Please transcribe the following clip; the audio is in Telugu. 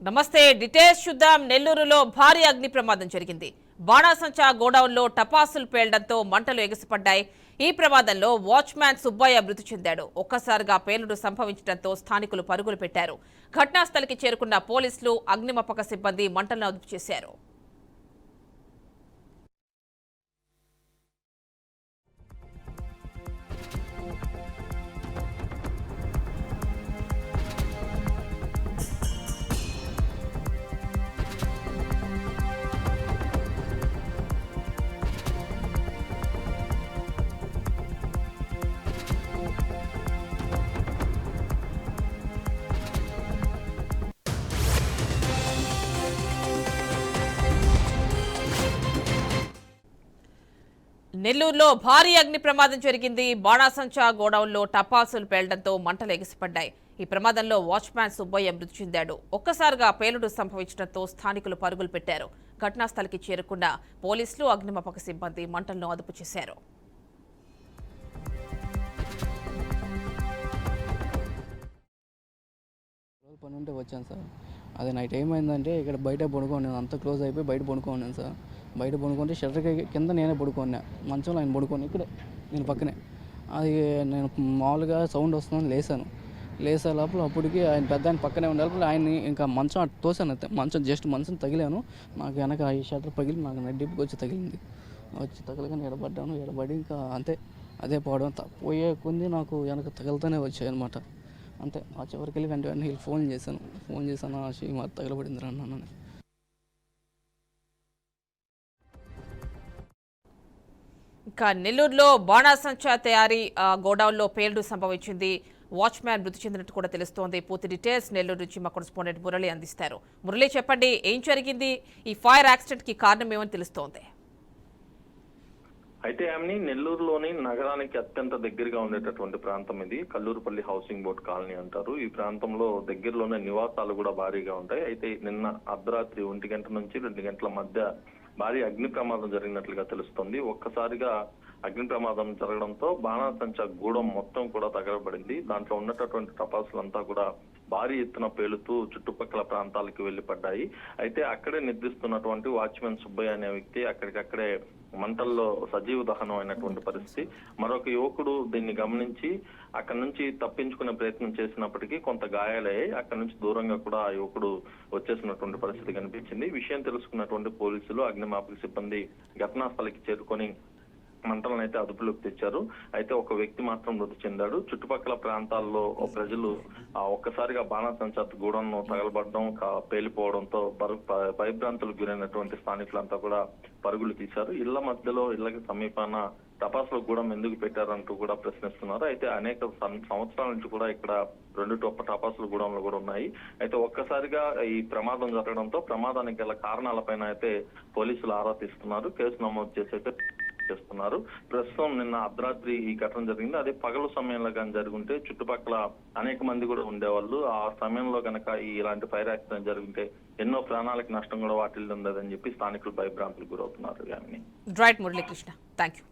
నమస్తే. డీటెయిల్స్ చూద్దాం. నెల్లూరులో భారీ అగ్ని ప్రమాదం జరిగింది. బాణాసంచా గోడౌన్లో టపాసులు పేలడంతో మంటలు ఎగిసిపడ్డాయి. ఈ ప్రమాదంలో వాచ్మ్యాన్ సుబ్బయ్య మృతి చెందాడు. ఒక్కసారిగా పేలుడు సంభవించడంతో స్థానికులు పరుగులు పెట్టారు. ఘటనా స్థలికి చేరుకున్న పోలీసులు, అగ్నిమాపక సిబ్బంది మంటలను అదుపు చేశారు. నెల్లూరులో భారీ అగ్ని ప్రమాదం జరిగింది. బాణాసంచా గోడౌన్లో టపాసులు పేలడంతో మంటలు ఎగిసిపడ్డాయి. ఈ ప్రమాదంలో వాచ్మ్యాన్ సుబ్బయ్య మృతి చెందాడు. ఒక్కసారిగా పేలుడు సంభవించడంతో స్థానికులు పరుగులు పెట్టారు. ఘటనా స్థలికి చేరుకున్న పోలీసులు, అగ్నిమాపక సిబ్బంది మంటలను అదుపు చేశారు. పని ఉంటే వచ్చాను సార్. అదే నైట్ ఏమైందంటే ఇక్కడ బయట పడుకోన్నాను, అంత క్లోజ్ అయిపోయి బయట పడుకోన్నాను సార్. బయట పడుకుంటే షట్టర్ కింద నేనే పడుకున్నా, మంచంలో ఆయన పడుకోను ఇక్కడే నేను పక్కనే. అది నేను మామూలుగా సౌండ్ వస్తుందని లేసే లోపల అప్పటికి ఆయన పెద్ద ఆయన పక్కనే ఉండే లోపల ఆయన్ని ఇంకా మంచం అటు తోసాను. మంచం మంచం తగిలాను. నాకు వెనక ఈ షట్టర్ పగిలి నాకు నడ్డిప్పికి వచ్చి తగిలింది. వచ్చి తగలగానే ఎడబడి ఇంకా అంతే అదే పోవడం. పోయే కొంది నాకు వెనక తగులుతూనే వచ్చాయి అనమాట. అంతే ఆ చివరికి వెళ్ళి వెంటనే ఫోన్ చేశాను మా తగలబడింది అన్నాను. ఇంకా నెల్లూరులో బాణాసంచా తయారీ గోడౌన్లో పేలుడు సంభవించింది. వాచ్మ్యాన్ మృతి చెందినట్టు కూడా తెలుస్తోంది. పూర్తి డీటెయిల్స్ నెల్లూరు నుంచి మా కరెస్పాండెంట్ మురళి అందిస్తారు. మురళి, చెప్పండి, ఏం జరిగింది? ఈ ఫైర్ యాక్సిడెంట్ కి కారణం ఏమని తెలుస్తోంది? అయితే ఆమెని నెల్లూరులోని నగరానికి అత్యంత దగ్గరగా ఉండేటటువంటి ప్రాంతం ఇది. కల్లూరుపల్లి హౌసింగ్ బోర్డ్ కాలనీ అంటారు. ఈ ప్రాంతంలో దగ్గరలోనే నివాసాలు కూడా భారీగా ఉంటాయి. అయితే నిన్న అర్ధరాత్రి 1 గంట నుంచి 2 గంటల మధ్య భారీ అగ్ని ప్రమాదం జరిగినట్లుగా తెలుస్తోంది. ఒక్కసారిగా అగ్ని ప్రమాదం జరగడంతో బాణాసంచా గూడెం మొత్తం కూడా తగలబడింది. దాంట్లో ఉన్నటువంటి టపాసులంతా కూడా భారీ ఎత్తున పేలుతూ చుట్టుపక్కల ప్రాంతాలకు వెళ్లి పడ్డాయి. అయితే అక్కడే నిద్రిస్తున్నటువంటి వాచ్మెన్ సుబ్బయ్య అనే వ్యక్తి అక్కడికక్కడే మంటల్లో సజీవ దహనం అయినటువంటి పరిస్థితి. మరొక యువకుడు దీన్ని గమనించి అక్కడి నుంచి తప్పించుకునే ప్రయత్నం చేసినప్పటికీ కొంత గాయాలయ్యాయి. అక్కడి నుంచి దూరంగా కూడా ఆ యువకుడు వచ్చేసినటువంటి పరిస్థితి కనిపించింది. విషయం తెలుసుకున్నటువంటి పోలీసులు, అగ్నిమాపక సిబ్బంది ఘటనా స్థలికి చేరుకొని మంటలను అయితే అదుపులోకి తెచ్చారు. అయితే ఒక వ్యక్తి మాత్రం మృతి చెందాడు. చుట్టుపక్కల ప్రాంతాల్లో ప్రజలు ఒక్కసారిగా బాణాసంచా గూడెంను తగలబడడం, పేలిపోవడంతో భయభ్రాంతులకు గురైనటువంటి స్థానికులంతా కూడా పరుగులు తీశారు. ఇళ్లకి సమీపాన టపాసుల గూడెం ఎందుకు పెట్టారంటూ కూడా ప్రశ్నిస్తున్నారు. అయితే అనేక సంవత్సరాల నుంచి కూడా ఇక్కడ 2 టపాసుల గూడెంలు కూడా ఉన్నాయి. అయితే ఒక్కసారిగా ఈ ప్రమాదం జరగడంతో ప్రమాదానికి గల కారణాలపైన అయితే పోలీసులు ఆరా తీస్తున్నారు. కేసు నమోదు చేసి చేస్తున్నారు. ప్రస్తుతం నిన్న అర్ధరాత్రి ఈ ఘటన జరిగింది. అదే పగలు సమయంలో కానీ జరుగుంటే చుట్టుపక్కల అనేక మంది కూడా ఉండేవాళ్ళు. ఆ సమయంలో కనుక ఇలాంటి ఫైర్ యాక్సిడెంట్ జరుగుంటే ఎన్నో ప్రాణాలకు నష్టం కూడా వాటిల్లి ఉండదని చెప్పి స్థానికులు భయభ్రాంతులకు గురవుతున్నారు. Right Muralikrishna, thank you.